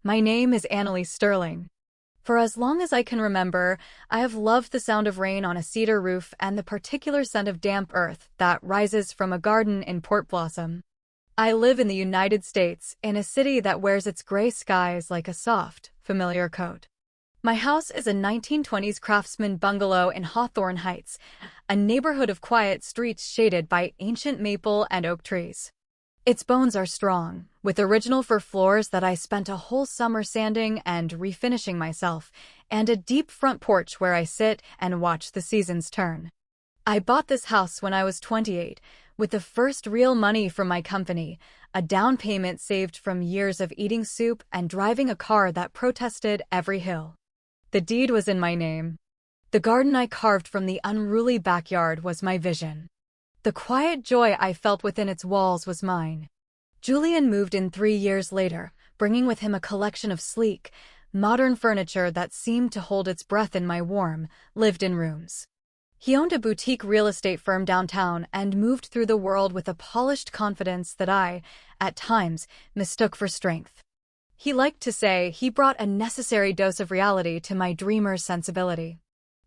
My name is Annalise Sterling. For as long as I can remember, I have loved the sound of rain on a cedar roof and the particular scent of damp earth that rises from a garden in Port Blossom. I live in the United States, in a city that wears its gray skies like a soft, familiar coat. My house is a 1920s craftsman bungalow in Hawthorne Heights, a neighborhood of quiet streets shaded by ancient maple and oak trees. Its bones are strong, with original fir floors that I spent a whole summer sanding and refinishing myself, and a deep front porch where I sit and watch the seasons turn. I bought this house when I was 28, with the first real money from my company, a down payment saved from years of eating soup and driving a car that protested every hill. The deed was in my name. The garden I carved from the unruly backyard was my vision. The quiet joy I felt within its walls was mine. Julian moved in 3 years later, bringing with him a collection of sleek, modern furniture that seemed to hold its breath in my warm, lived-in rooms. He owned a boutique real estate firm downtown and moved through the world with a polished confidence that I, at times, mistook for strength. He liked to say he brought a necessary dose of reality to my dreamer's sensibility.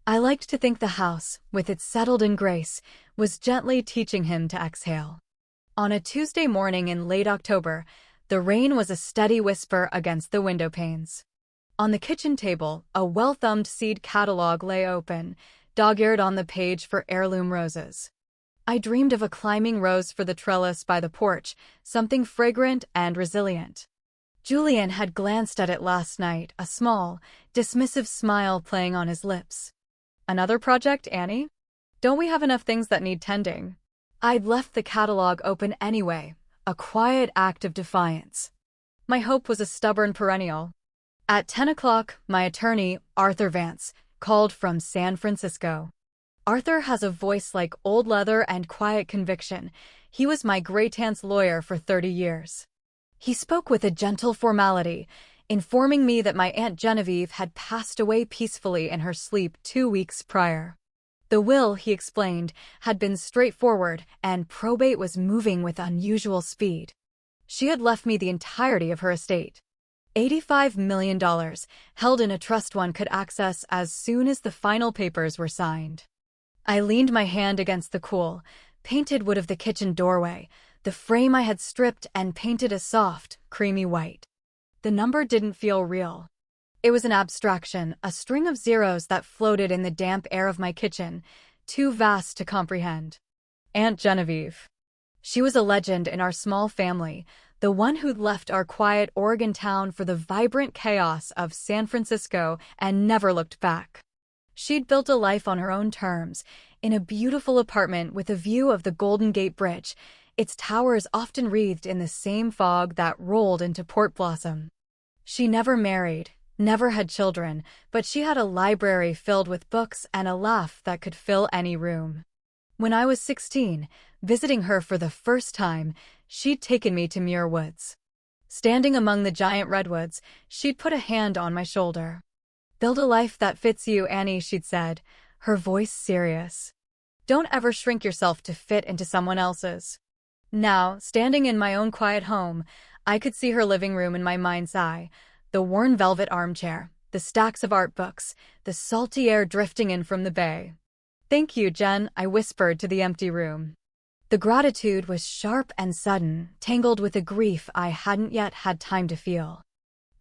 I liked to think the house, with its settled-in grace, was gently teaching him to exhale. On a Tuesday morning in late October, the rain was a steady whisper against the window panes. On the kitchen table, a well-thumbed seed catalog lay open, dog-eared on the page for heirloom roses. I dreamed of a climbing rose for the trellis by the porch, something fragrant and resilient. Julian had glanced at it last night, a small, dismissive smile playing on his lips. "Another project, Annie? Don't we have enough things that need tending?" I'd left the catalog open anyway, a quiet act of defiance. My hope was a stubborn perennial. At 10 o'clock, my attorney, Arthur Vance, called from San Francisco. Arthur has a voice like old leather and quiet conviction. He was my great-aunt's lawyer for 30 years. He spoke with a gentle formality, informing me that my Aunt Genevieve had passed away peacefully in her sleep 2 weeks prior. The will, he explained, had been straightforward, and probate was moving with unusual speed. She had left me the entirety of her estate. $85 million, held in a trust one could access as soon as the final papers were signed. I leaned my hand against the cool, painted wood of the kitchen doorway. The frame I had stripped and painted a soft, creamy white. The number didn't feel real. It was an abstraction, a string of zeros that floated in the damp air of my kitchen, too vast to comprehend. Aunt Genevieve. She was a legend in our small family, the one who'd left our quiet Oregon town for the vibrant chaos of San Francisco and never looked back. She'd built a life on her own terms, in a beautiful apartment with a view of the Golden Gate Bridge, its towers often wreathed in the same fog that rolled into Port Blossom. She never married, never had children, but she had a library filled with books and a laugh that could fill any room. When I was 16, visiting her for the first time, she'd taken me to Muir Woods. Standing among the giant redwoods, she'd put a hand on my shoulder. "Build a life that fits you, Annie," she'd said, her voice serious. "Don't ever shrink yourself to fit into someone else's." Now, standing in my own quiet home, I could see her living room in my mind's eye, the worn velvet armchair, the stacks of art books, the salty air drifting in from the bay. "Thank you, Jen," I whispered to the empty room. The gratitude was sharp and sudden, tangled with a grief I hadn't yet had time to feel.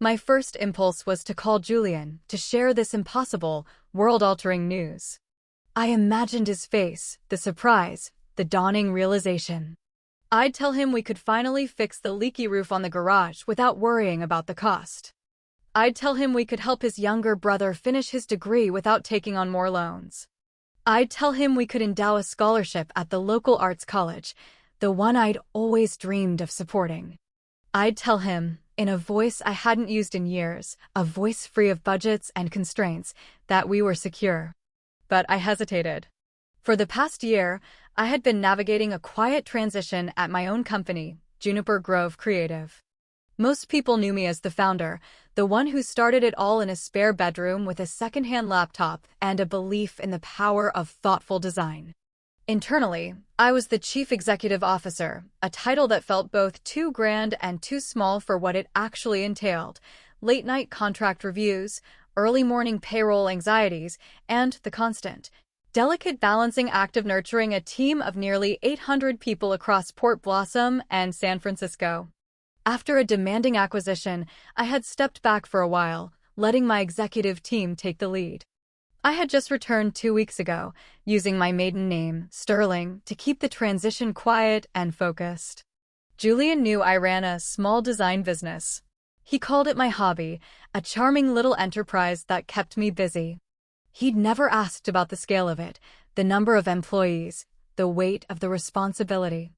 My first impulse was to call Julian, to share this impossible, world-altering news. I imagined his face, the surprise, the dawning realization. I'd tell him we could finally fix the leaky roof on the garage without worrying about the cost. I'd tell him we could help his younger brother finish his degree without taking on more loans. I'd tell him we could endow a scholarship at the local arts college, the one I'd always dreamed of supporting. I'd tell him, in a voice I hadn't used in years, a voice free of budgets and constraints, that we were secure. But I hesitated. For the past year, I had been navigating a quiet transition at my own company, Juniper Grove Creative. Most people knew me as the founder, the one who started it all in a spare bedroom with a secondhand laptop and a belief in the power of thoughtful design. Internally, I was the Chief Executive Officer, a title that felt both too grand and too small for what it actually entailed, late-night contract reviews, early morning payroll anxieties, and the constant, delicate balancing act of nurturing a team of nearly 800 people across Port Blossom and San Francisco. After a demanding acquisition, I had stepped back for a while, letting my executive team take the lead. I had just returned 2 weeks ago, using my maiden name, Sterling, to keep the transition quiet and focused. Julian knew I ran a small design business. He called it my hobby, a charming little enterprise that kept me busy. He'd never asked about the scale of it, the number of employees, the weight of the responsibility.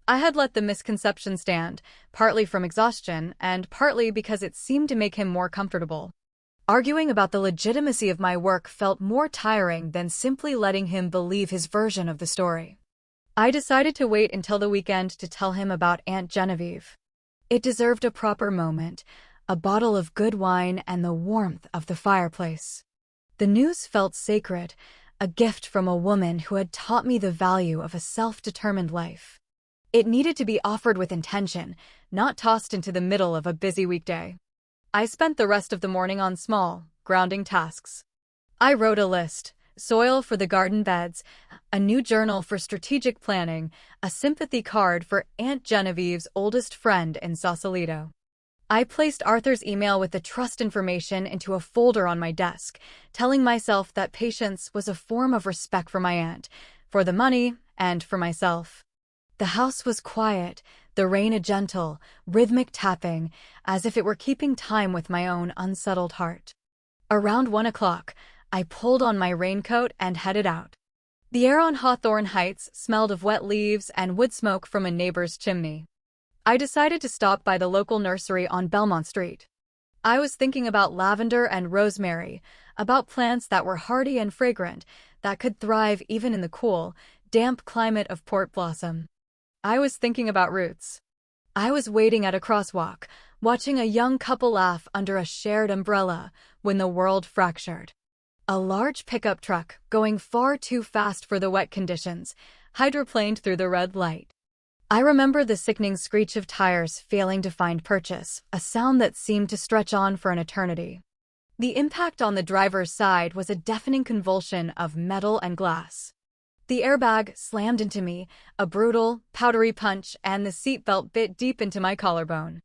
I had let the misconception stand, partly from exhaustion and partly because it seemed to make him more comfortable. Arguing about the legitimacy of my work felt more tiring than simply letting him believe his version of the story. I decided to wait until the weekend to tell him about Aunt Genevieve. It deserved a proper moment, a bottle of good wine and the warmth of the fireplace. The news felt sacred, a gift from a woman who had taught me the value of a self-determined life. It needed to be offered with intention, not tossed into the middle of a busy weekday. I spent the rest of the morning on small, grounding tasks. I wrote a list: soil for the garden beds, a new journal for strategic planning, a sympathy card for Aunt Genevieve's oldest friend in Sausalito. I placed Arthur's email with the trust information into a folder on my desk, telling myself that patience was a form of respect for my aunt, for the money, and for myself. The house was quiet, the rain a gentle, rhythmic tapping, as if it were keeping time with my own unsettled heart. Around 1 o'clock, I pulled on my raincoat and headed out. The air on Hawthorne Heights smelled of wet leaves and wood smoke from a neighbor's chimney. I decided to stop by the local nursery on Belmont Street. I was thinking about lavender and rosemary, about plants that were hardy and fragrant, that could thrive even in the cool, damp climate of Port Blossom. I was thinking about roots. I was waiting at a crosswalk, watching a young couple laugh under a shared umbrella when the world fractured. A large pickup truck, going far too fast for the wet conditions, hydroplaned through the red light. I remember the sickening screech of tires failing to find purchase, a sound that seemed to stretch on for an eternity. The impact on the driver's side was a deafening convulsion of metal and glass. The airbag slammed into me, a brutal, powdery punch, and the seatbelt bit deep into my collarbone.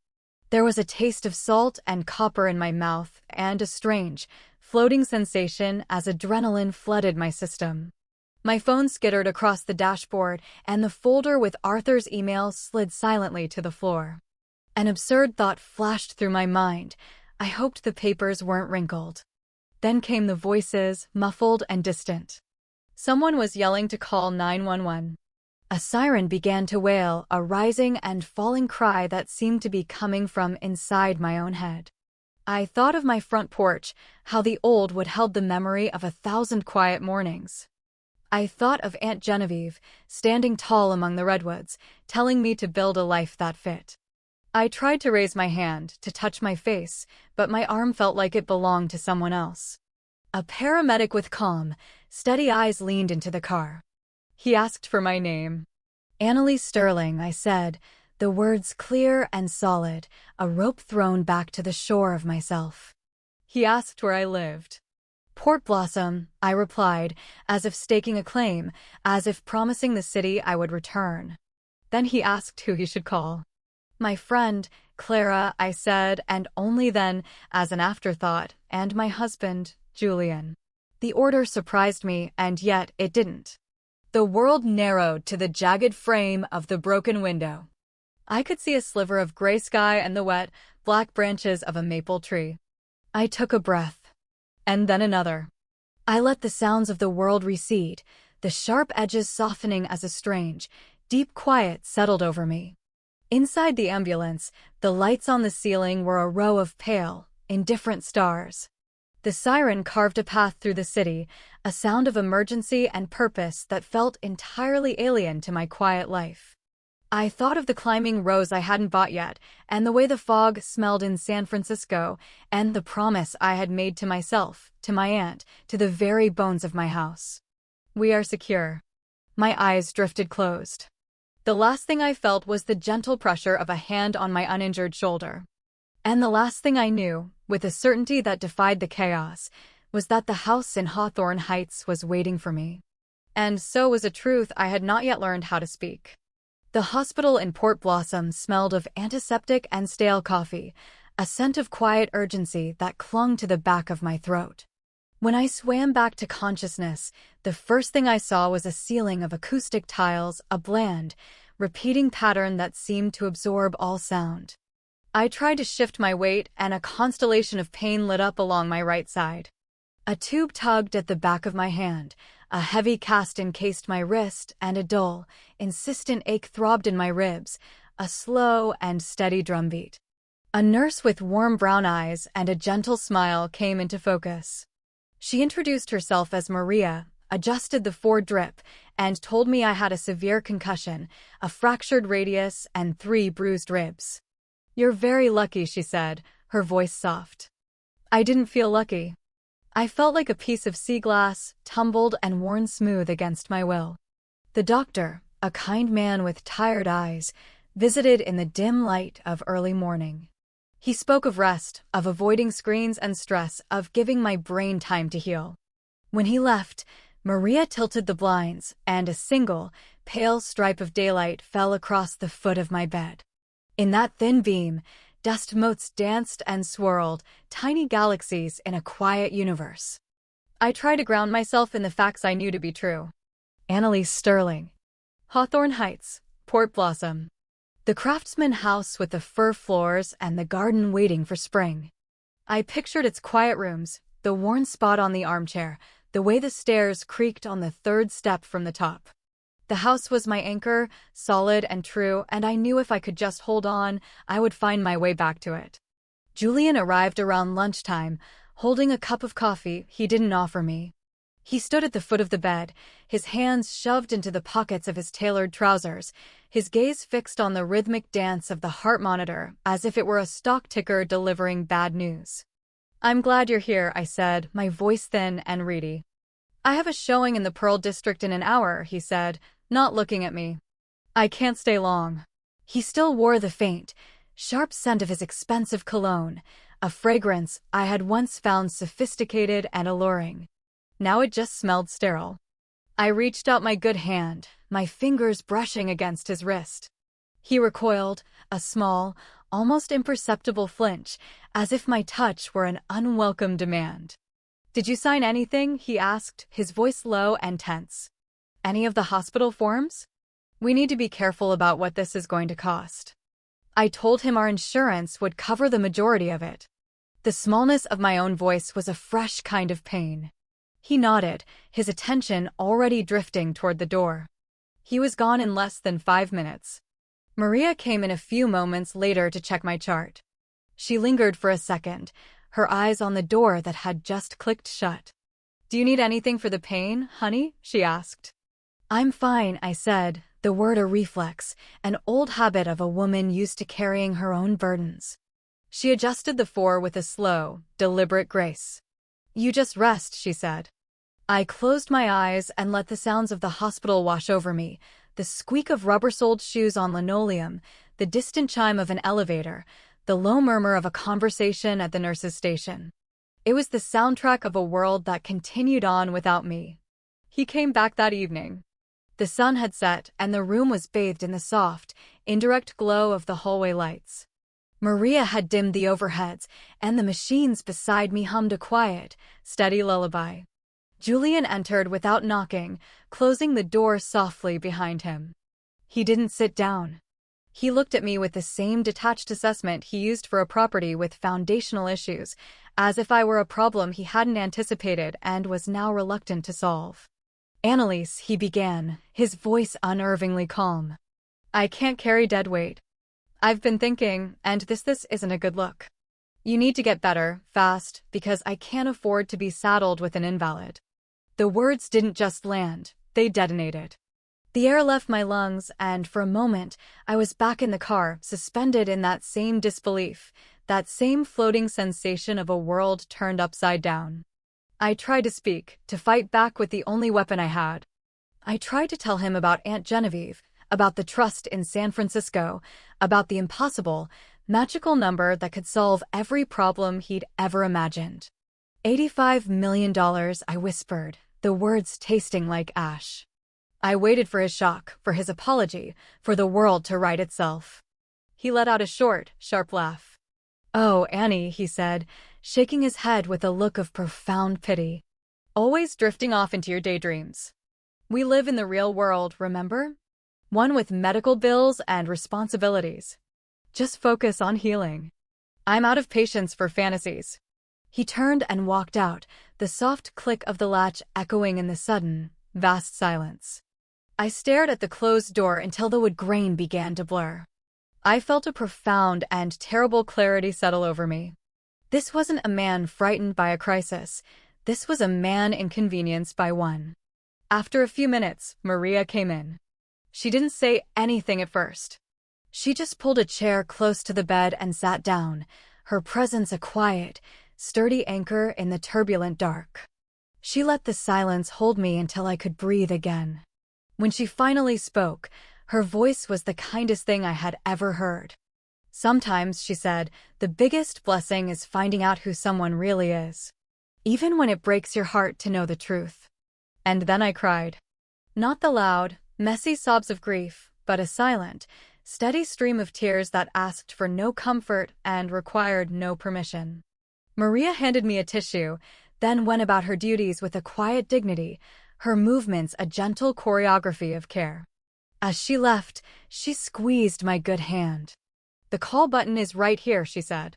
There was a taste of salt and copper in my mouth, and a strange, floating sensation as adrenaline flooded my system. My phone skittered across the dashboard, and the folder with Arthur's email slid silently to the floor. An absurd thought flashed through my mind. I hoped the papers weren't wrinkled. Then came the voices, muffled and distant. Someone was yelling to call 911. A siren began to wail, a rising and falling cry that seemed to be coming from inside my own head. I thought of my front porch, how the old wood held the memory of 1,000 quiet mornings. I thought of Aunt Genevieve, standing tall among the redwoods, telling me to build a life that fit. I tried to raise my hand, to touch my face, but my arm felt like it belonged to someone else. A paramedic with calm, steady eyes leaned into the car. He asked for my name. Annalise Sterling, I said, the words clear and solid, a rope thrown back to the shore of myself. He asked where I lived. Port Blossom, I replied, as if staking a claim, as if promising the city I would return. Then he asked who he should call. My friend, Clara, I said, and only then, as an afterthought, and my husband, Julian. The order surprised me, and yet it didn't. The world narrowed to the jagged frame of the broken window. I could see a sliver of gray sky and the wet, black branches of a maple tree. I took a breath. And then another. I let the sounds of the world recede, the sharp edges softening as a strange, deep quiet settled over me. Inside the ambulance, the lights on the ceiling were a row of pale, indifferent stars. The siren carved a path through the city, a sound of emergency and purpose that felt entirely alien to my quiet life. I thought of the climbing rose I hadn't bought yet, and the way the fog smelled in San Francisco, and the promise I had made to myself, to my aunt, to the very bones of my house. We are secure. My eyes drifted closed. The last thing I felt was the gentle pressure of a hand on my uninjured shoulder. And the last thing I knew, with a certainty that defied the chaos, was that the house in Hawthorne Heights was waiting for me. And so was a truth I had not yet learned how to speak. The hospital in Port Blossom smelled of antiseptic and stale coffee, a scent of quiet urgency that clung to the back of my throat. When I swam back to consciousness, the first thing I saw was a ceiling of acoustic tiles, a bland, repeating pattern that seemed to absorb all sound. I tried to shift my weight, and a constellation of pain lit up along my right side. A tube tugged at the back of my hand, a heavy cast encased my wrist, and a dull, insistent ache throbbed in my ribs, a slow and steady drumbeat. A nurse with warm brown eyes and a gentle smile came into focus. She introduced herself as Maria, adjusted the Ford drip, and told me I had a severe concussion, a fractured radius, and 3 bruised ribs. "You're very lucky," she said, her voice soft. I didn't feel lucky. I felt like a piece of sea glass, tumbled and worn smooth against my will. The doctor, a kind man with tired eyes, visited in the dim light of early morning. He spoke of rest, of avoiding screens and stress, of giving my brain time to heal. When he left, Maria tilted the blinds, and a single, pale stripe of daylight fell across the foot of my bed. In that thin beam, dust motes danced and swirled, tiny galaxies in a quiet universe. I tried to ground myself in the facts I knew to be true. Annalise Sterling. Hawthorne Heights, Port Blossom. The craftsman house with the fir floors and the garden waiting for spring. I pictured its quiet rooms, the worn spot on the armchair, the way the stairs creaked on the 3rd step from the top. The house was my anchor, solid and true, and I knew if I could just hold on, I would find my way back to it. Julian arrived around lunchtime, holding a cup of coffee he didn't offer me. He stood at the foot of the bed, his hands shoved into the pockets of his tailored trousers, his gaze fixed on the rhythmic dance of the heart monitor as if it were a stock ticker delivering bad news. "I'm glad you're here," I said, my voice thin and reedy. "I have a showing in the Pearl District in an hour," he said, not looking at me. "I can't stay long." He still wore the faint, sharp scent of his expensive cologne, a fragrance I had once found sophisticated and alluring. Now it just smelled sterile. I reached out my good hand, my fingers brushing against his wrist. He recoiled, a small, almost imperceptible flinch, as if my touch were an unwelcome demand. "Did you sign anything?" he asked, his voice low and tense. "Any of the hospital forms? We need to be careful about what this is going to cost." I told him our insurance would cover the majority of it. The smallness of my own voice was a fresh kind of pain. He nodded, his attention already drifting toward the door. He was gone in less than 5 minutes. Maria came in a few moments later to check my chart. She lingered for a second, her eyes on the door that had just clicked shut. "Do you need anything for the pain, honey?" she asked. "I'm fine," I said, the word a reflex, an old habit of a woman used to carrying her own burdens. She adjusted the 4 with a slow, deliberate grace. "You just rest," she said. I closed my eyes and let the sounds of the hospital wash over me, the squeak of rubber-soled shoes on linoleum, the distant chime of an elevator, the low murmur of a conversation at the nurse's station. It was the soundtrack of a world that continued on without me. He came back that evening. The sun had set, and the room was bathed in the soft, indirect glow of the hallway lights. Maria had dimmed the overheads, and the machines beside me hummed a quiet, steady lullaby. Julian entered without knocking, closing the door softly behind him. He didn't sit down. He looked at me with the same detached assessment he used for a property with foundational issues, as if I were a problem he hadn't anticipated and was now reluctant to solve. "Annalise," he began, his voice unnervingly calm. "I can't carry dead weight. I've been thinking, and this isn't a good look. You need to get better, fast, because I can't afford to be saddled with an invalid." The words didn't just land, they detonated. The air left my lungs, and for a moment, I was back in the car, suspended in that same disbelief, that same floating sensation of a world turned upside down. I tried to speak, to fight back with the only weapon I had. I tried to tell him about Aunt Genevieve, about the trust in San Francisco, about the impossible, Magical number that could solve every problem he'd ever imagined. $85 million, I whispered, the words tasting like ash. I waited for his shock, for his apology, for the world to right itself. He let out a short, sharp laugh. "Oh, Annie," he said, shaking his head with a look of profound pity. "Always drifting off into your daydreams. We live in the real world, remember? One with medical bills and responsibilities. Just focus on healing. I'm out of patience for fantasies." He turned and walked out, the soft click of the latch echoing in the sudden, vast silence. I stared at the closed door until the wood grain began to blur. I felt a profound and terrible clarity settle over me. This wasn't a man frightened by a crisis. This was a man inconvenienced by one. After a few minutes, Maria came in. She didn't say anything at first. She just pulled a chair close to the bed and sat down, her presence a quiet, sturdy anchor in the turbulent dark. She let the silence hold me until I could breathe again. When she finally spoke, her voice was the kindest thing I had ever heard. "Sometimes," she said, "the biggest blessing is finding out who someone really is. Even when it breaks your heart to know the truth." And then I cried. Not the loud, messy sobs of grief, but a silent, steady stream of tears that asked for no comfort and required no permission. Maria handed me a tissue, then went about her duties with a quiet dignity, her movements a gentle choreography of care. As she left, she squeezed my good hand. "The call button is right here," she said.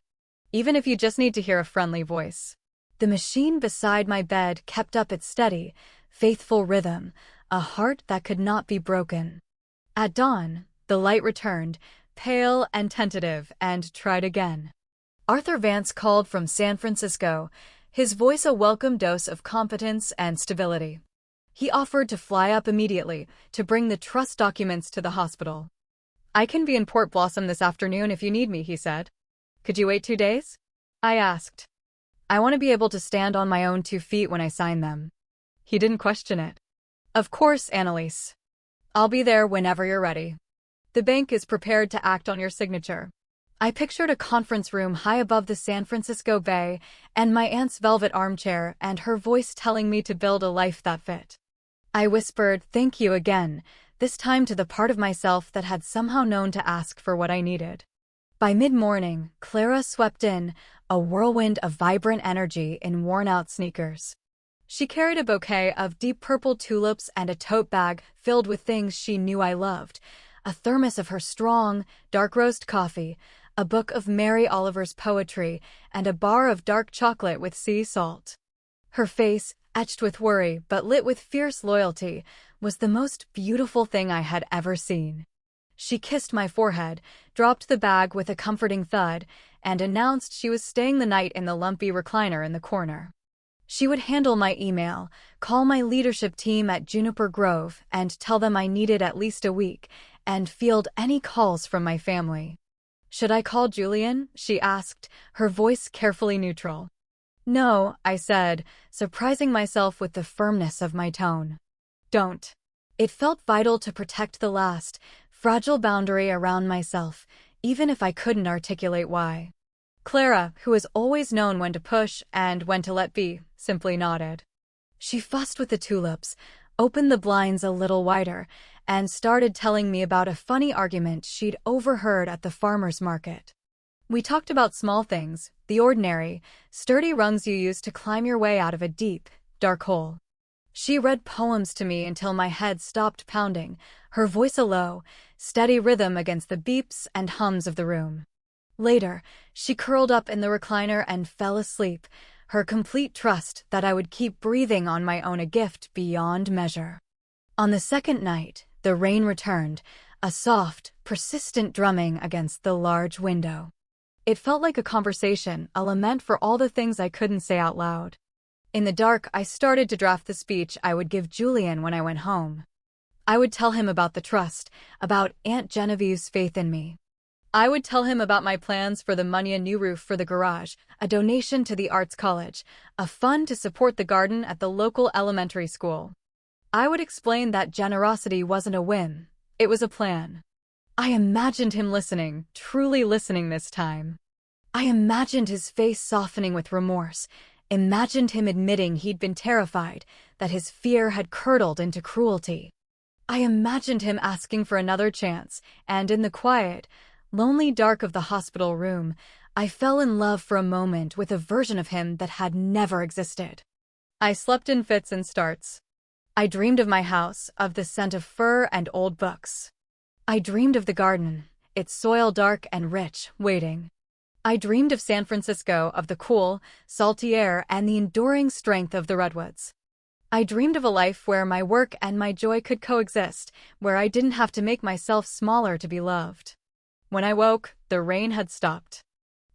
"Even if you just need to hear a friendly voice." The machine beside my bed kept up its steady, faithful rhythm, a heart that could not be broken. At dawn, the light returned, pale and tentative, and tried again. Arthur Vance called from San Francisco, his voice a welcome dose of competence and stability. He offered to fly up immediately to bring the trust documents to the hospital. "I can be in Port Blossom this afternoon if you need me," he said. "Could you wait 2 days?" I asked. "I want to be able to stand on my own 2 feet when I sign them." He didn't question it. "Of course, Annalise. I'll be there whenever you're ready. The bank is prepared to act on your signature." I pictured a conference room high above the San Francisco Bay and my aunt's velvet armchair and her voice telling me to build a life that fit. I whispered, "Thank you again," this time to the part of myself that had somehow known to ask for what I needed. By mid-morning, Clara swept in, a whirlwind of vibrant energy in worn-out sneakers. She carried a bouquet of deep purple tulips and a tote bag filled with things she knew I loved, a thermos of her strong, dark roast coffee, a book of Mary Oliver's poetry, and a bar of dark chocolate with sea salt. Her face, etched with worry but lit with fierce loyalty, was the most beautiful thing I had ever seen. She kissed my forehead, dropped the bag with a comforting thud, and announced she was staying the night in the lumpy recliner in the corner. She would handle my email, call my leadership team at Juniper Grove and tell them I needed at least a week, and field any calls from my family. "Should I call Julian?" she asked, her voice carefully neutral. "No," I said, surprising myself with the firmness of my tone. "Don't." It felt vital to protect the last, fragile boundary around myself, even if I couldn't articulate why. Clara, who has always known when to push and when to let be, simply nodded. She fussed with the tulips, opened the blinds a little wider, and started telling me about a funny argument she'd overheard at the farmer's market. We talked about small things, the ordinary, sturdy rungs you use to climb your way out of a deep, dark hole. She read poems to me until my head stopped pounding, her voice a low, steady rhythm against the beeps and hums of the room. Later, she curled up in the recliner and fell asleep, her complete trust that I would keep breathing on my own a gift beyond measure. On the second night, the rain returned, a soft, persistent drumming against the large window. It felt like a conversation, a lament for all the things I couldn't say out loud. In the dark, I started to draft the speech I would give Julian when I went home. I would tell him about the trust, about Aunt Genevieve's faith in me. I would tell him about my plans for the money, a new roof for the garage, a donation to the Arts College, a fund to support the garden at the local elementary school. I would explain that generosity wasn't a whim, it was a plan. I imagined him listening, truly listening this time. I imagined his face softening with remorse, imagined him admitting he'd been terrified, that his fear had curdled into cruelty. I imagined him asking for another chance, and in the quiet, lonely dark of the hospital room, I fell in love for a moment with a version of him that had never existed. I slept in fits and starts. I dreamed of my house, of the scent of fur and old books. I dreamed of the garden, its soil dark and rich, waiting. I dreamed of San Francisco, of the cool, salty air and the enduring strength of the redwoods. I dreamed of a life where my work and my joy could coexist, where I didn't have to make myself smaller to be loved. When I woke, the rain had stopped.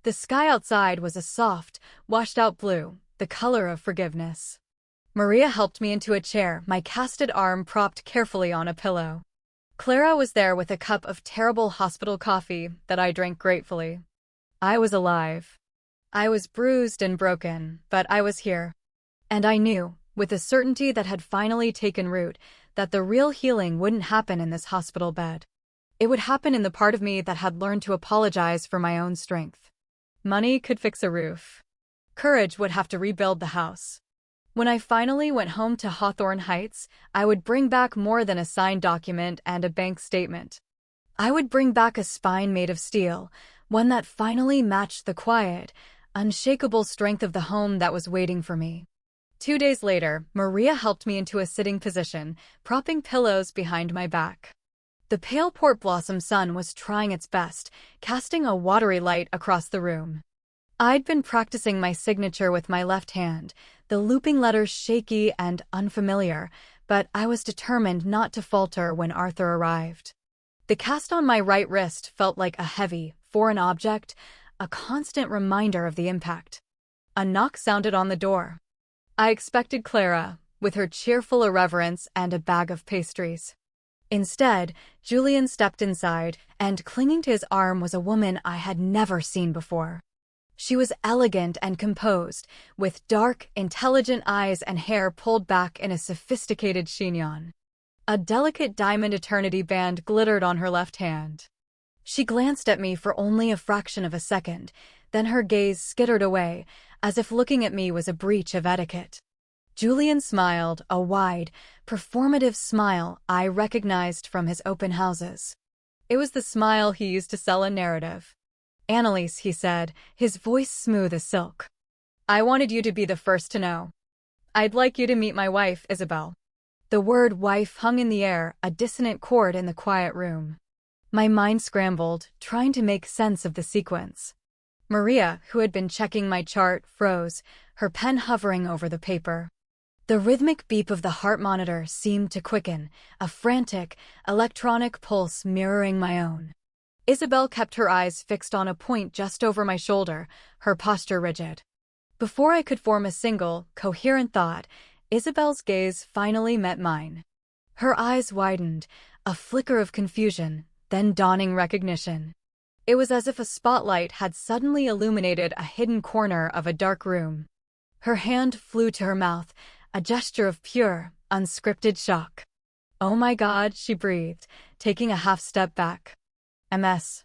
The sky outside was a soft, washed-out blue, the color of forgiveness. Maria helped me into a chair, my casted arm propped carefully on a pillow. Clara was there with a cup of terrible hospital coffee that I drank gratefully. I was alive. I was bruised and broken, but I was here. And I knew, with a certainty that had finally taken root, that the real healing wouldn't happen in this hospital bed. It would happen in the part of me that had learned to apologize for my own strength. Money could fix a roof. Courage would have to rebuild the house. When I finally went home to Hawthorne Heights, I would bring back more than a signed document and a bank statement. I would bring back a spine made of steel, one that finally matched the quiet, unshakable strength of the home that was waiting for me. 2 days later, Maria helped me into a sitting position, propping pillows behind my back. The pale port blossom sun was trying its best, casting a watery light across the room. I'd been practicing my signature with my left hand, the looping letters shaky and unfamiliar, but I was determined not to falter when Arthur arrived. The cast on my right wrist felt like a heavy, foreign object, a constant reminder of the impact. A knock sounded on the door. I expected Clara, with her cheerful irreverence and a bag of pastries. Instead, Julian stepped inside, and clinging to his arm was a woman I had never seen before. She was elegant and composed, with dark, intelligent eyes and hair pulled back in a sophisticated chignon. A delicate diamond eternity band glittered on her left hand. She glanced at me for only a fraction of a second, then her gaze skittered away, as if looking at me was a breach of etiquette. Julian smiled, a wide, performative smile I recognized from his open houses. It was the smile he used to sell a narrative. "Annalise," he said, his voice smooth as silk. "I wanted you to be the first to know. I'd like you to meet my wife, Isabel." The word wife hung in the air, a dissonant chord in the quiet room. My mind scrambled, trying to make sense of the sequence. Maria, who had been checking my chart, froze, her pen hovering over the paper. The rhythmic beep of the heart monitor seemed to quicken, a frantic, electronic pulse mirroring my own. Isabel kept her eyes fixed on a point just over my shoulder, her posture rigid. Before I could form a single, coherent thought, Isabel's gaze finally met mine. Her eyes widened, a flicker of confusion, then dawning recognition. It was as if a spotlight had suddenly illuminated a hidden corner of a dark room. Her hand flew to her mouth, a gesture of pure, unscripted shock. "Oh my God," she breathed, taking a half step back. "MS.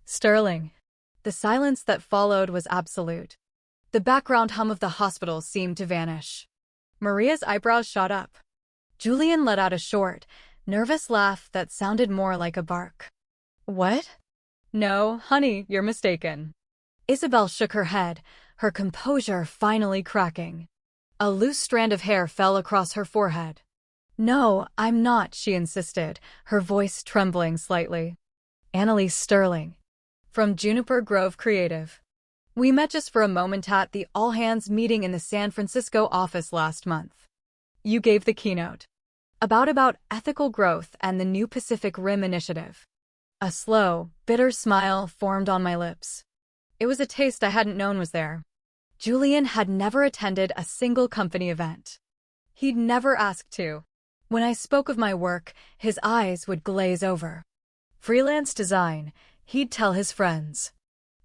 Sterling." The silence that followed was absolute. The background hum of the hospital seemed to vanish. Maria's eyebrows shot up. Julian let out a short, nervous laugh that sounded more like a bark. "What?" "No, honey, you're mistaken." Isabel shook her head, her composure finally cracking. A loose strand of hair fell across her forehead. "No, I'm not," she insisted, her voice trembling slightly. "Annalise Sterling, from Juniper Grove Creative. We met just for a moment at the all-hands meeting in the San Francisco office last month. You gave the keynote. About ethical growth and the New Pacific Rim Initiative." A slow, bitter smile formed on my lips. It was a taste I hadn't known was there. Julian had never attended a single company event. He'd never asked to. When I spoke of my work, his eyes would glaze over. Freelance design, he'd tell his friends.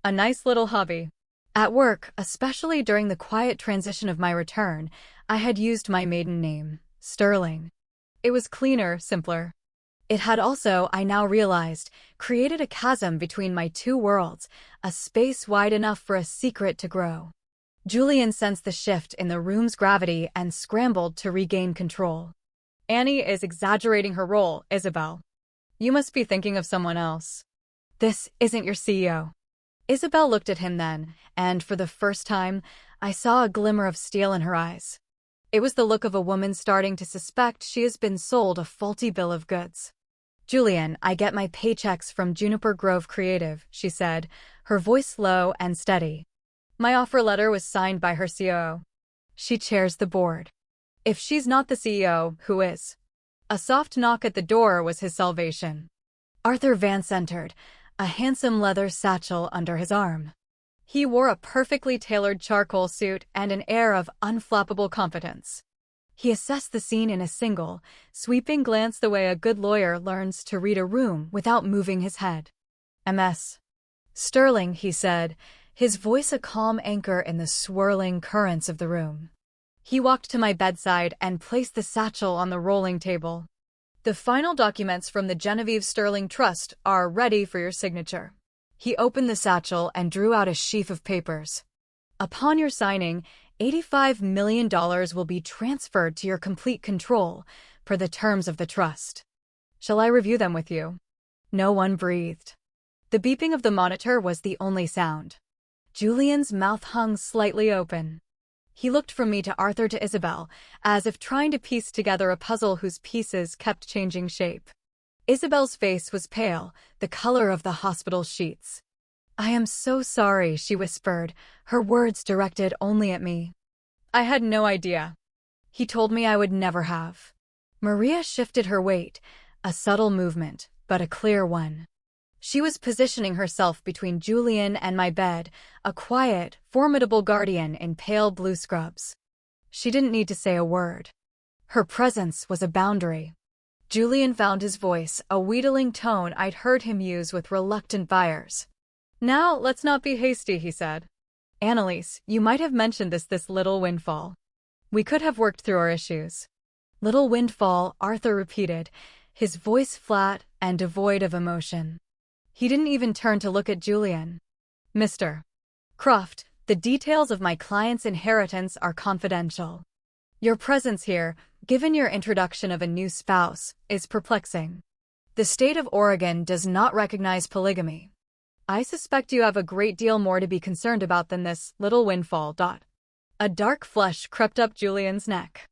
A nice little hobby. At work, especially during the quiet transition of my return, I had used my maiden name, Sterling. It was cleaner, simpler. It had also, I now realized, created a chasm between my two worlds, a space wide enough for a secret to grow. Julian sensed the shift in the room's gravity and scrambled to regain control. Annie is exaggerating her role, Isabel. You must be thinking of someone else. This isn't your CEO. Isabel looked at him then, and for the first time, I saw a glimmer of steel in her eyes. It was the look of a woman starting to suspect she has been sold a faulty bill of goods. Julian, I get my paychecks from Juniper Grove Creative, she said, her voice low and steady. My offer letter was signed by her COO. She chairs the board. If she's not the CEO, who is? A soft knock at the door was his salvation. Arthur Vance entered, a handsome leather satchel under his arm. He wore a perfectly tailored charcoal suit and an air of unflappable competence. He assessed the scene in a single, sweeping glance the way a good lawyer learns to read a room without moving his head. MS. Sterling, he said, his voice a calm anchor in the swirling currents of the room. He walked to my bedside and placed the satchel on the rolling table. The final documents from the Genevieve Sterling Trust are ready for your signature. He opened the satchel and drew out a sheaf of papers. Upon your signing, $85 million will be transferred to your complete control per the terms of the trust. Shall I review them with you? No one breathed. The beeping of the monitor was the only sound. Julian's mouth hung slightly open. He looked from me to Arthur to Isabel, as if trying to piece together a puzzle whose pieces kept changing shape. Isabel's face was pale, the color of the hospital sheets. I am so sorry, she whispered, her words directed only at me. I had no idea. He told me I would never have. Maria shifted her weight, a subtle movement, but a clear one. She was positioning herself between Julian and my bed, a quiet, formidable guardian in pale blue scrubs. She didn't need to say a word. Her presence was a boundary. Julian found his voice, a wheedling tone I'd heard him use with reluctant buyers. Now, let's not be hasty, he said. Annalise, you might have mentioned this little windfall. We could have worked through our issues. Little windfall, Arthur repeated, his voice flat and devoid of emotion. He didn't even turn to look at Julian. Mr. Croft, the details of my client's inheritance are confidential. Your presence here, given your introduction of a new spouse, is perplexing. The state of Oregon does not recognize polygamy. I suspect you have a great deal more to be concerned about than this little windfall. A dark flush crept up Julian's neck.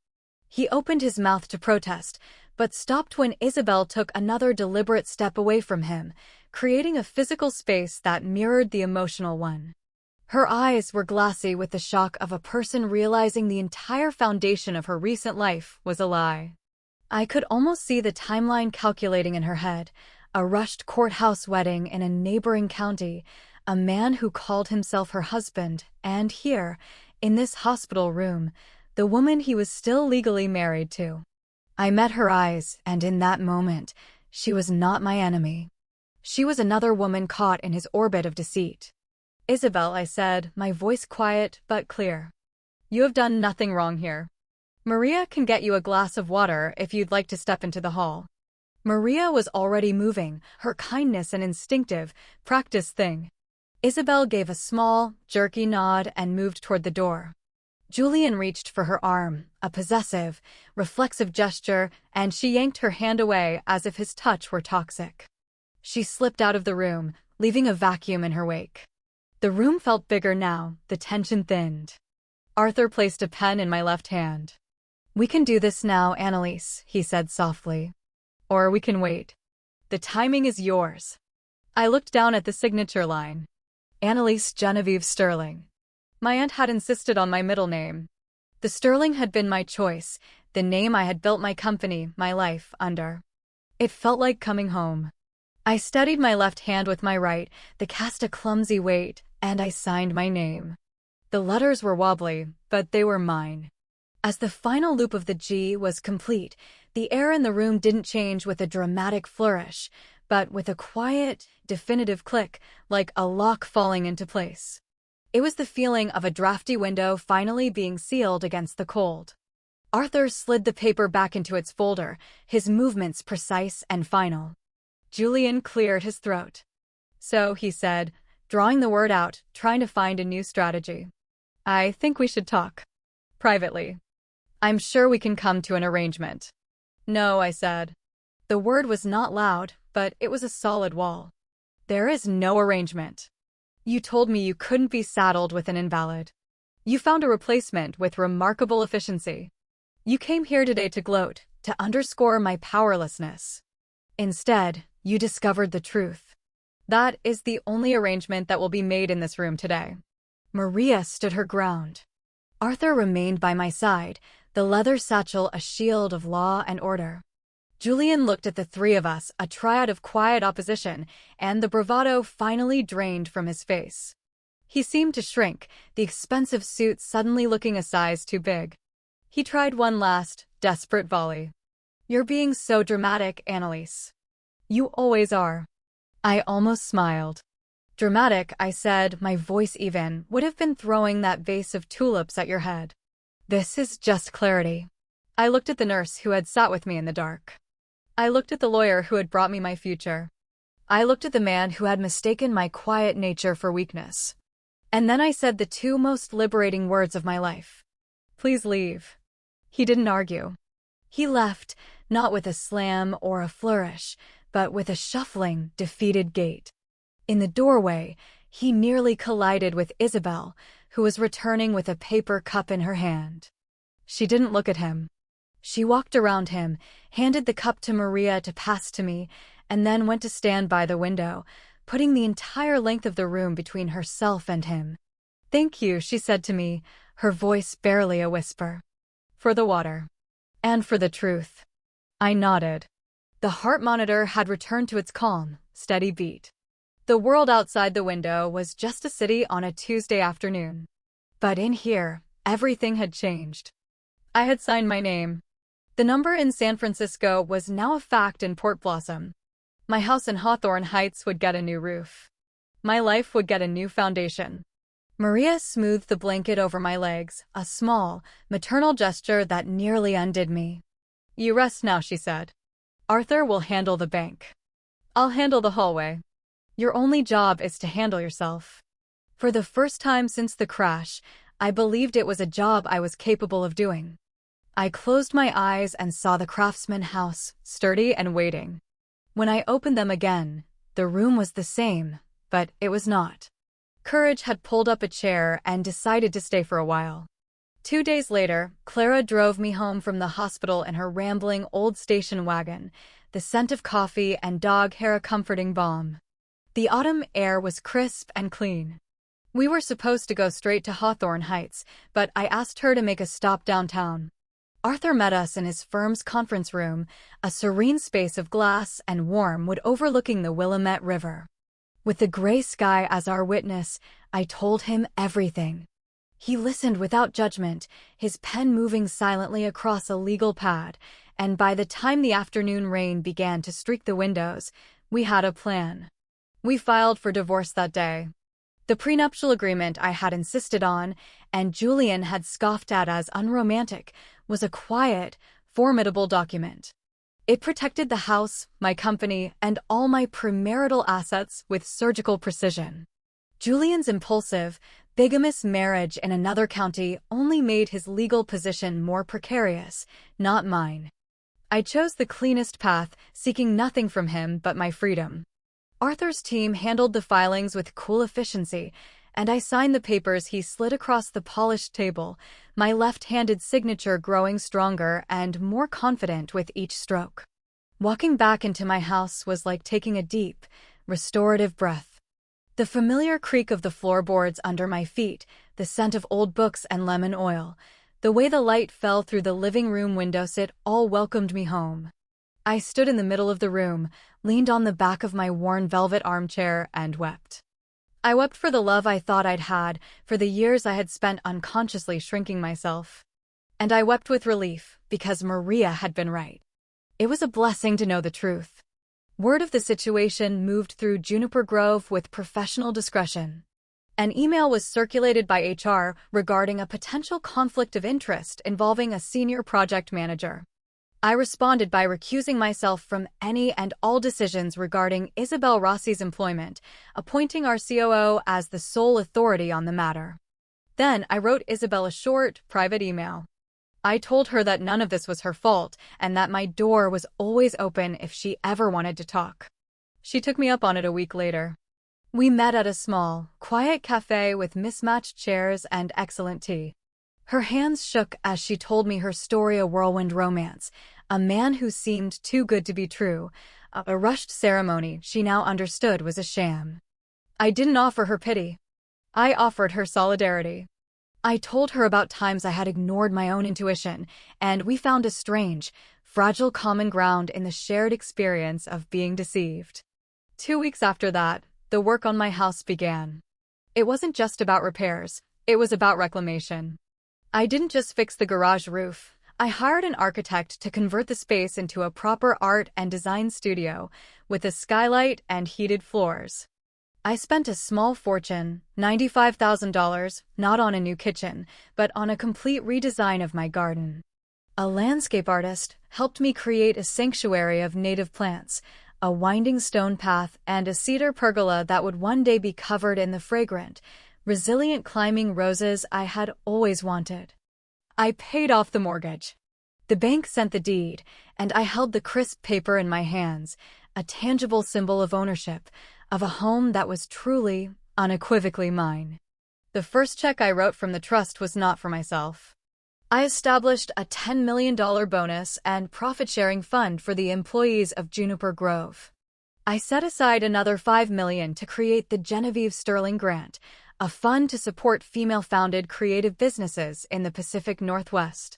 He opened his mouth to protest, but stopped when Isabel took another deliberate step away from him, creating a physical space that mirrored the emotional one. Her eyes were glassy with the shock of a person realizing the entire foundation of her recent life was a lie. I could almost see the timeline calculating in her head, a rushed courthouse wedding in a neighboring county, a man who called himself her husband, and here, in this hospital room, the woman he was still legally married to. I met her eyes, and in that moment, she was not my enemy. She was another woman caught in his orbit of deceit. Isabel, I said, my voice quiet but clear. You have done nothing wrong here. Maria can get you a glass of water if you'd like to step into the hall. Maria was already moving, her kindness an instinctive, practiced thing. Isabel gave a small, jerky nod and moved toward the door. Julian reached for her arm, a possessive, reflexive gesture, and she yanked her hand away as if his touch were toxic. She slipped out of the room, leaving a vacuum in her wake. The room felt bigger now, the tension thinned. Arthur placed a pen in my left hand. We can do this now, Annalise, he said softly. Or we can wait. The timing is yours. I looked down at the signature line. Annalise Genevieve Sterling. My aunt had insisted on my middle name. The Sterling had been my choice, the name I had built my company, my life, under. It felt like coming home. I steadied my left hand with my right, the cast a clumsy weight, and I signed my name. The letters were wobbly, but they were mine. As the final loop of the G was complete, the air in the room didn't change with a dramatic flourish, but with a quiet, definitive click, like a lock falling into place. It was the feeling of a drafty window finally being sealed against the cold. Arthur slid the paper back into its folder, his movements precise and final. Julian cleared his throat. So, he said, drawing the word out, trying to find a new strategy. I think we should talk. Privately. I'm sure we can come to an arrangement. No, I said. The word was not loud, but it was a solid wall. There is no arrangement. You told me you couldn't be saddled with an invalid. You found a replacement with remarkable efficiency. You came here today to gloat, to underscore my powerlessness. Instead, you discovered the truth. That is the only arrangement that will be made in this room today. Maria stood her ground. Arthur remained by my side, the leather satchel a shield of law and order. Julian looked at the three of us, a triad of quiet opposition, and the bravado finally drained from his face. He seemed to shrink, the expensive suit suddenly looking a size too big. He tried one last, desperate volley. You're being so dramatic, Annalise. You always are. I almost smiled. Dramatic, I said, my voice even, would have been throwing that vase of tulips at your head. This is just clarity. I looked at the nurse who had sat with me in the dark. I looked at the lawyer who had brought me my future. I looked at the man who had mistaken my quiet nature for weakness. And then I said the two most liberating words of my life. Please leave. He didn't argue. He left, not with a slam or a flourish, but with a shuffling, defeated gait. In the doorway, he nearly collided with Isabel, who was returning with a paper cup in her hand. She didn't look at him. She walked around him, handed the cup to Maria to pass to me, and then went to stand by the window, putting the entire length of the room between herself and him. Thank you, she said to me, her voice barely a whisper. For the water. And for the truth. I nodded. The heart monitor had returned to its calm, steady beat. The world outside the window was just a city on a Tuesday afternoon. But in here, everything had changed. I had signed my name. The number in San Francisco was now a fact in Port Blossom. My house in Hawthorne Heights would get a new roof. My life would get a new foundation. Maria smoothed the blanket over my legs, a small, maternal gesture that nearly undid me. You rest now, she said. Arthur will handle the bank. I'll handle the hallway. Your only job is to handle yourself. For the first time since the crash, I believed it was a job I was capable of doing. I closed my eyes and saw the Craftsman house, sturdy and waiting. When I opened them again, the room was the same, but it was not. Courage had pulled up a chair and decided to stay for a while. 2 days later, Clara drove me home from the hospital in her rambling old station wagon, the scent of coffee and dog hair a comforting balm. The autumn air was crisp and clean. We were supposed to go straight to Hawthorne Heights, but I asked her to make a stop downtown. Arthur met us in his firm's conference room, a serene space of glass and warm wood overlooking the Willamette River. With the gray sky as our witness, I told him everything. He listened without judgment, his pen moving silently across a legal pad, and by the time the afternoon rain began to streak the windows, we had a plan. We filed for divorce that day. The prenuptial agreement I had insisted on, and Julian had scoffed at as unromantic, was a quiet, formidable document. It protected the house, my company, and all my premarital assets with surgical precision. Julian's impulsive, bigamous marriage in another county only made his legal position more precarious, not mine. I chose the cleanest path, seeking nothing from him but my freedom. Arthur's team handled the filings with cool efficiency, and I signed the papers he slid across the polished table, my left-handed signature growing stronger and more confident with each stroke. Walking back into my house was like taking a deep, restorative breath. The familiar creak of the floorboards under my feet, the scent of old books and lemon oil, the way the light fell through the living room windowsill all welcomed me home. I stood in the middle of the room, leaned on the back of my worn velvet armchair, and wept. I wept for the love I thought I'd had, for the years I had spent unconsciously shrinking myself. And I wept with relief, because Maria had been right. It was a blessing to know the truth. Word of the situation moved through Juniper Grove with professional discretion. An email was circulated by HR regarding a potential conflict of interest involving a senior project manager. I responded by recusing myself from any and all decisions regarding Isabel Rossi's employment, appointing our COO as the sole authority on the matter. Then I wrote Isabel a short, private email. I told her that none of this was her fault and that my door was always open if she ever wanted to talk. She took me up on it a week later. We met at a small, quiet cafe with mismatched chairs and excellent tea. Her hands shook as she told me her story, a whirlwind romance, a man who seemed too good to be true, a rushed ceremony she now understood was a sham. I didn't offer her pity. I offered her solidarity. I told her about times I had ignored my own intuition, and we found a strange, fragile common ground in the shared experience of being deceived. 2 weeks after that, the work on my house began. It wasn't just about repairs, it was about reclamation. I didn't just fix the garage roof. I hired an architect to convert the space into a proper art and design studio, with a skylight and heated floors. I spent a small fortune, $95,000, not on a new kitchen, but on a complete redesign of my garden. A landscape artist helped me create a sanctuary of native plants, a winding stone path, and a cedar pergola that would one day be covered in the fragrant, resilient climbing roses I had always wanted. I paid off the mortgage. The bank sent the deed, and I held the crisp paper in my hands, a tangible symbol of ownership, of a home that was truly, unequivocally mine. The first check I wrote from the trust was not for myself. I established a $10 million bonus and profit-sharing fund for the employees of Juniper Grove. I set aside another $5 million to create the Genevieve Sterling Grant, a fund to support female-founded creative businesses in the Pacific Northwest.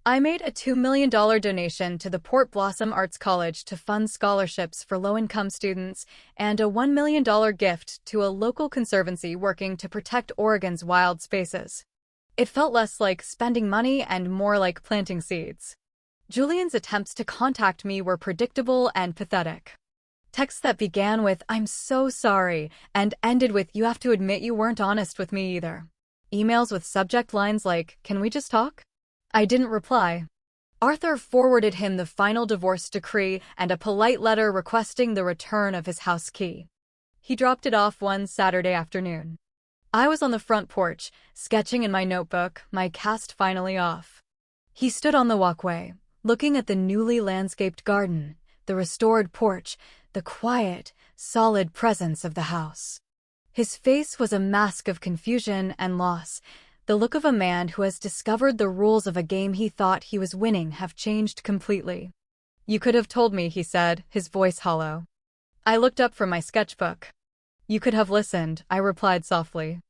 I made a $2 million donation to the Port Blossom Arts College to fund scholarships for low-income students and a $1 million gift to a local conservancy working to protect Oregon's wild spaces. It felt less like spending money and more like planting seeds. Julian's attempts to contact me were predictable and pathetic. Texts that began with, "I'm so sorry," and ended with, "You have to admit you weren't honest with me either." Emails with subject lines like, "Can we just talk?" I didn't reply. Arthur forwarded him the final divorce decree and a polite letter requesting the return of his house key. He dropped it off one Saturday afternoon. I was on the front porch, sketching in my notebook, my cast finally off. He stood on the walkway, looking at the newly landscaped garden, the restored porch, the quiet, solid presence of the house. His face was a mask of confusion and loss. The look of a man who has discovered the rules of a game he thought he was winning have changed completely. "You could have told me," he said, his voice hollow. I looked up from my sketchbook. "You could have listened," I replied softly.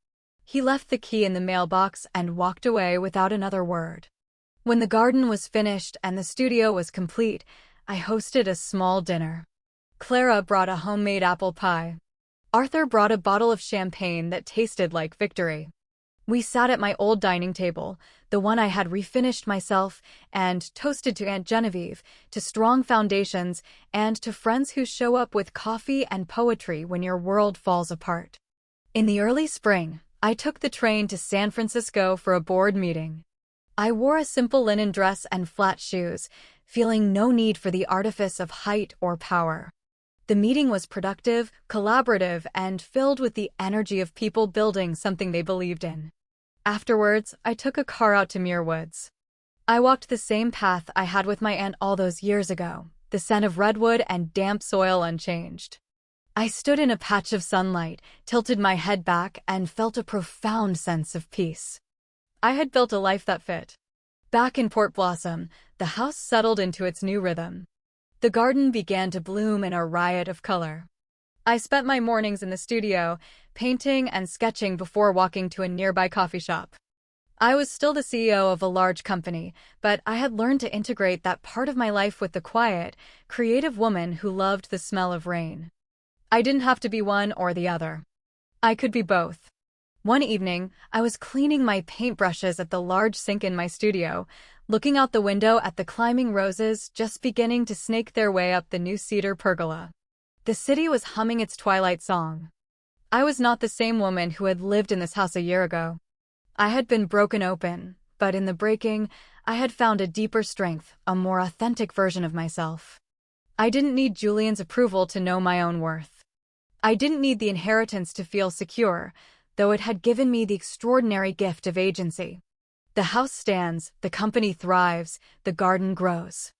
He left the key in the mailbox and walked away without another word. When the garden was finished and the studio was complete, I hosted a small dinner. Clara brought a homemade apple pie. Arthur brought a bottle of champagne that tasted like victory. We sat at my old dining table, the one I had refinished myself, and toasted to Aunt Genevieve, to strong foundations, and to friends who show up with coffee and poetry when your world falls apart. In the early spring, I took the train to San Francisco for a board meeting. I wore a simple linen dress and flat shoes, feeling no need for the artifice of height or power. The meeting was productive, collaborative, and filled with the energy of people building something they believed in. Afterwards, I took a car out to Muir Woods. I walked the same path I had with my aunt all those years ago, the scent of redwood and damp soil unchanged. I stood in a patch of sunlight, tilted my head back, and felt a profound sense of peace. I had built a life that fit. Back in Port Blossom, the house settled into its new rhythm. The garden began to bloom in a riot of color. I spent my mornings in the studio, painting and sketching before walking to a nearby coffee shop. I was still the CEO of a large company, but I had learned to integrate that part of my life with the quiet, creative woman who loved the smell of rain. I didn't have to be one or the other. I could be both. One evening, I was cleaning my paintbrushes at the large sink in my studio, looking out the window at the climbing roses just beginning to snake their way up the new cedar pergola. The city was humming its twilight song. I was not the same woman who had lived in this house a year ago. I had been broken open, but in the breaking, I had found a deeper strength, a more authentic version of myself. I didn't need Julian's approval to know my own worth. I didn't need the inheritance to feel secure, though it had given me the extraordinary gift of agency. The house stands, the company thrives, the garden grows.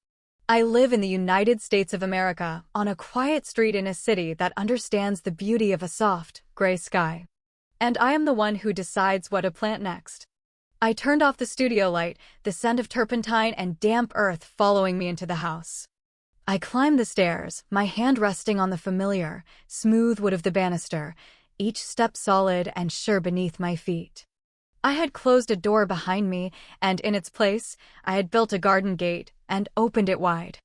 I live in the United States of America, on a quiet street in a city that understands the beauty of a soft, gray sky. And I am the one who decides what to plant next. I turned off the studio light, the scent of turpentine and damp earth following me into the house. I climbed the stairs, my hand resting on the familiar, smooth wood of the banister, each step solid and sure beneath my feet. I had closed a door behind me, and in its place, I had built a garden gate and opened it wide.